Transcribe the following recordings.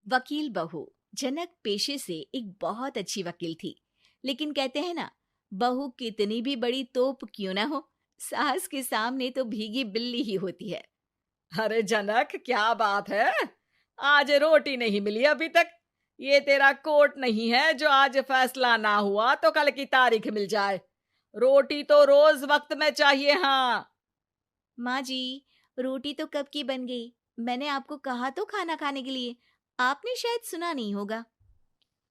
वकील बहू। जनक पेशे से एक बहुत अच्छी वकील थी, लेकिन कहते हैं ना, बहू कितनी भी बड़ी तोप क्यों ना हो, सास के सामने तो भीगी बिल्ली ही होती है। अरे जनक, क्या बात है? आज रोटी नहीं मिली अभी तक। ये तेरा कोर्ट नहीं है जो आज फैसला ना हुआ तो कल की तारीख मिल जाए। रोटी तो रोज वक्त में चाहिए। हाँ। माँ जी, रोटी तो कब की बन गई। मैंने आपको कहा तो खाना खाने के लिए, आपने शायद सुना नहीं होगा।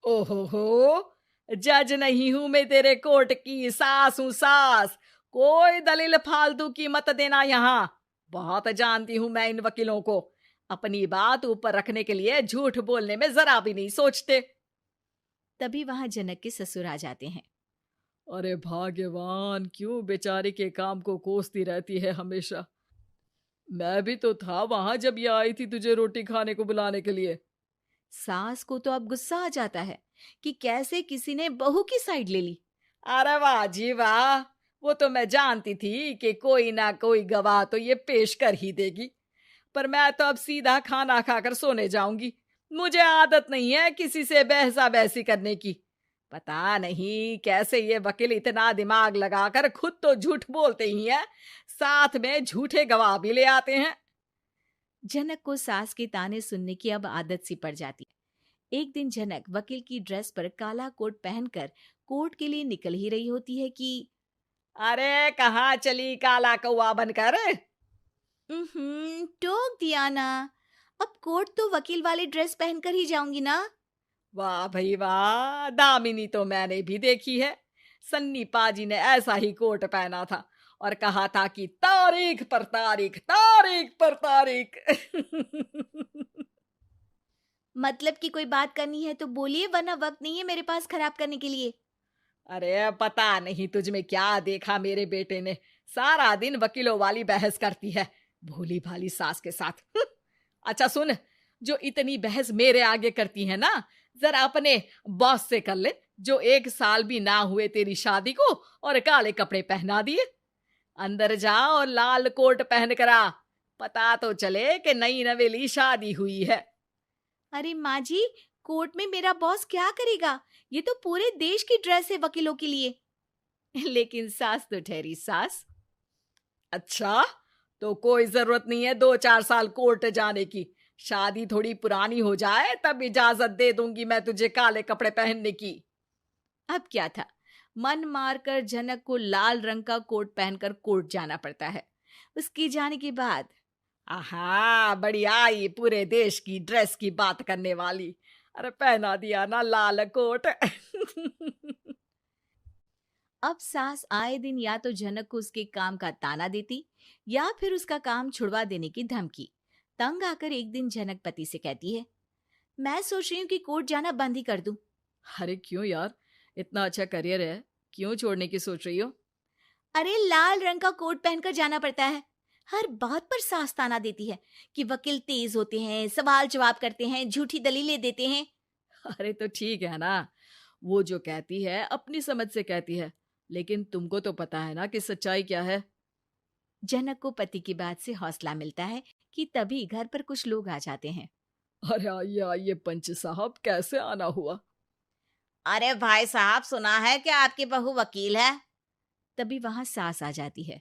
ओहो हो, जज नहीं हूं मैं तेरे कोर्ट की, सास हूं सास। कोई दलील फालतू की मत देना यहाँ। बहुत जानती हूं मैं इन वकीलों को। अपनी बात ऊपर रखने के लिए झूठ बोलने में जरा भी नहीं सोचते। तभी वहां जनक के ससुर आ जाते हैं। अरे भाग्यवान, क्यों बेचारे के काम को कोसती रहती है हमेशा। मैं भी तो था वहां जब ये आई थी तुझे रोटी खाने को बुलाने के लिए। सास को तो अब गुस्सा आ जाता है कि कैसे किसी ने बहू की साइड ले ली। अरे वाह जी वाह, वो तो मैं जानती थी कि कोई ना कोई गवाह तो ये पेश कर ही देगी। पर मैं तो अब सीधा खाना खाकर सोने जाऊंगी। मुझे आदत नहीं है किसी से बहसा बहसी करने की। पता नहीं कैसे ये वकील इतना दिमाग लगाकर खुद तो झूठ बोलते ही हैं, साथ में झूठे गवाह भी ले आते हैं। जनक को सास के ताने सुनने की अब आदत सी पड़ जाती है। एक दिन जनक वकील की ड्रेस पर काला कोट पहनकर कोर्ट के लिए निकल ही रही होती है कि अरे कहाँ चली काला कौवा बनकर? टोक दिया ना। अब कोर्ट तो वकील वाली ड्रेस पहनकर ही जाऊंगी ना। वाह भाई वाह, दामिनी तो मैंने भी देखी है। सन्नी पाजी ने ऐसा ही कोट पहना था और कहा था कि तारीख पर तारीख, तारीख पर तारीख। मतलब कि कोई बात करनी है तो बोलिए, वरना वक्त नहीं है मेरे पास खराब करने के लिए। अरे पता नहीं तुझ में क्या देखा मेरे बेटे ने, सारा दिन वकीलों वाली बहस करती है, भोली भाली सास के साथ। अच्छा सुन, जो इतनी बहस मेरे आगे करती है ना, जरा अपने बॉस से कर ले, जो 1 साल भी ना हुए तेरी शादी को और काले कपड़े पहना दिए। अंदर जा और लाल कोट पहन कर आ, पता तो चले कि नई नवेली शादी हुई है। अरे माँ जी, कोर्ट में मेरा बॉस क्या करेगा? ये तो पूरे देश की ड्रेस है वकीलों के लिए। लेकिन सास तो ठहरी सास। अच्छा, तो कोई जरूरत नहीं है 2-4 साल कोर्ट जाने की। शादी थोड़ी पुरानी हो जाए तब इजाजत दे दूंगी मैं तुझे काले कपड़े पहनने की। अब क्या था, मन मारकर जनक को लाल रंग का कोट पहनकर कोर्ट जाना पड़ता है। उसके जाने के बाद आहा, बढ़िया, ये पूरे देश की ड्रेस की बात करने वाली। अरे पहना दिया ना लाल कोट। अब सास आए दिन या तो जनक को उसके काम का ताना देती, या फिर उसका काम छुड़वा देने की धमकी। तंग आकर एक दिन जनक पति से कहती है, मैं सोच रही हूँ कि कोर्ट जाना बंद ही कर दूं। अरे क्यों यार, इतना अच्छा करियर है, क्यों छोड़ने की सोच रही हो? अरे लाल रंग का कोट पहनकर जाना पड़ता है। हर बात पर सास ताना देती है कि वकील तेज होते हैं, सवाल जवाब करते हैं, झूठी दलीलें देते हैं। अरे तो ठीक है ना, वो जो कहती है अपनी समझ से कहती है, लेकिन तुमको तो पता है ना कि सच्चाई क्या है। जनक को पति की बात से हौसला मिलता है कि तभी घर पर कुछ लोग आ जाते हैं। अरे आइए पंच साहब, कैसे आना हुआ? अरे भाई साहब, सुना है कि आपकी बहू वकील है। तभी वहां सास आ जाती है।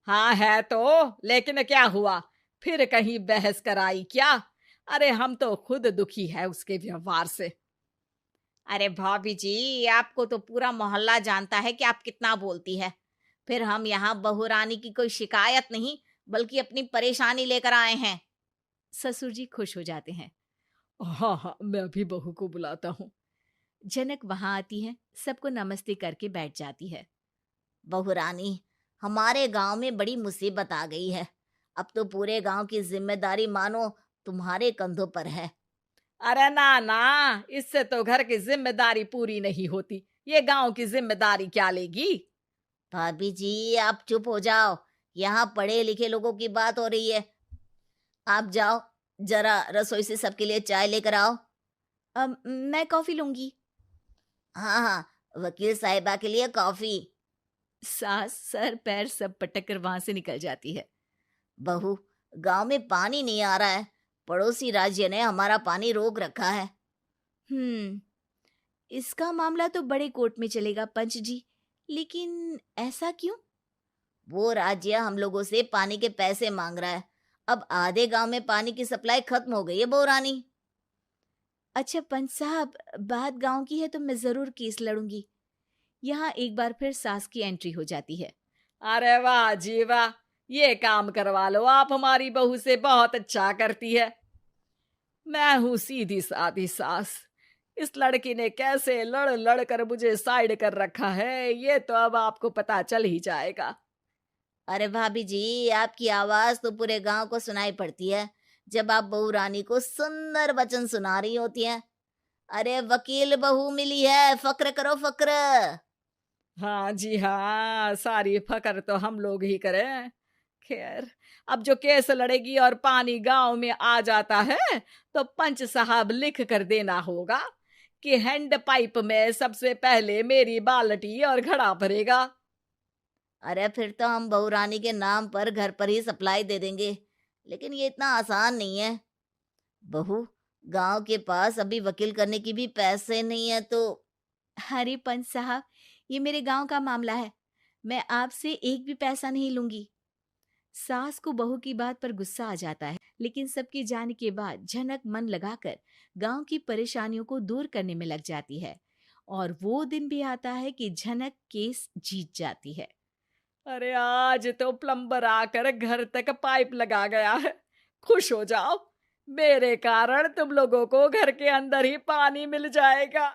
हाँ है तो, लेकिन क्या हुआ? फिर कहीं बहस कराई क्या? अरे हम तो खुद दुखी है उसके व्यवहार से। अरे भाभी जी, आपको तो पूरा मोहल्ला जानता है कि आप कितना बोलती है। फिर हम यहाँ बहू रानी की कोई शिकायत नहीं, बल्कि अपनी परेशानी लेकर आए हैं। ससुर जी खुश हो जाते हैं। हाँ हाँ, मैं भी बहू को बुलाता हूँ। जनक वहां आती है, सबको नमस्ते करके बैठ जाती है। बहू रानी, हमारे गांव में बड़ी मुसीबत आ गई है। अब तो पूरे गांव की जिम्मेदारी मानो तुम्हारे कंधों पर है। अरे ना ना, इससे तो घर की जिम्मेदारी पूरी नहीं होती, ये गांव की जिम्मेदारी क्या लेगी? भाभी जी, आप चुप हो जाओ। यहाँ पढ़े लिखे लोगों की बात हो रही है। आप जाओ, जरा रसोई से सबके लिए चाय लेकर आओ। मैं कॉफी लूंगी। हाँ हाँ, वकील साहिबा के लिए कॉफी। सास सर पैर सब पटक कर वहां से निकल जाती है। बहू, गांव में पानी नहीं आ रहा है, पड़ोसी राज्य ने हमारा पानी रोक रखा है। इसका मामला तो बड़े कोर्ट में चलेगा पंच जी, लेकिन ऐसा क्यों? वो राज्य हम लोगों से पानी के पैसे मांग रहा है। अब आधे गांव में पानी की सप्लाई खत्म हो गई है बहुरानी। अच्छा पंच साहब, बात गांव की है तो मैं जरूर केस लड़ूंगी। यहाँ एक बार फिर सास की एंट्री हो जाती है। अरे वाह जी वाह, ये काम करवा लो, आप हमारी बहू से बहुत अच्छा करती है। मैं हूं सीधी सादी सास। इस लड़की ने कैसे लड़ लड़ कर मुझे साइड कर रखा है, ये तो अब आपको पता चल ही जाएगा। अरे भाभी जी, आपकी आवाज तो पूरे गांव को सुनाई पड़ती है जब आप बहू रानी को सुंदर वचन सुना रही होती हैं। अरे वकील बहू मिली है, फक्र करो फक्र। हाँ जी हाँ, सारी फकर तो हम लोग ही करें। खैर, अब जो केस लड़ेगी और पानी गांव में आ जाता है तो पंच साहब लिख कर देना होगा कि हैंड पाइप में सबसे पहले मेरी बाल्टी और घड़ा भरेगा। अरे फिर तो हम बहू रानी के नाम पर घर पर ही सप्लाई दे देंगे, लेकिन ये इतना आसान नहीं है। बहू, गांव के पास अभी वकील करने की भी पैसे नहीं है तो। अरे पंच साहब, ये मेरे गांव का मामला है, मैं आपसे एक भी पैसा नहीं लूंगी। सास को बहू की बात पर गुस्सा आ जाता है, लेकिन सबके जाने के बाद झनक मन लगाकर गांव की परेशानियों को दूर करने में लग जाती है। और वो दिन भी आता है कि झनक केस जीत जाती है। अरे आज तो प्लम्बर आकर घर तक पाइप लगा गया है। खुश हो जाओ, मेरे कारण तुम लोगों को घर के अंदर ही पानी मिल जाएगा।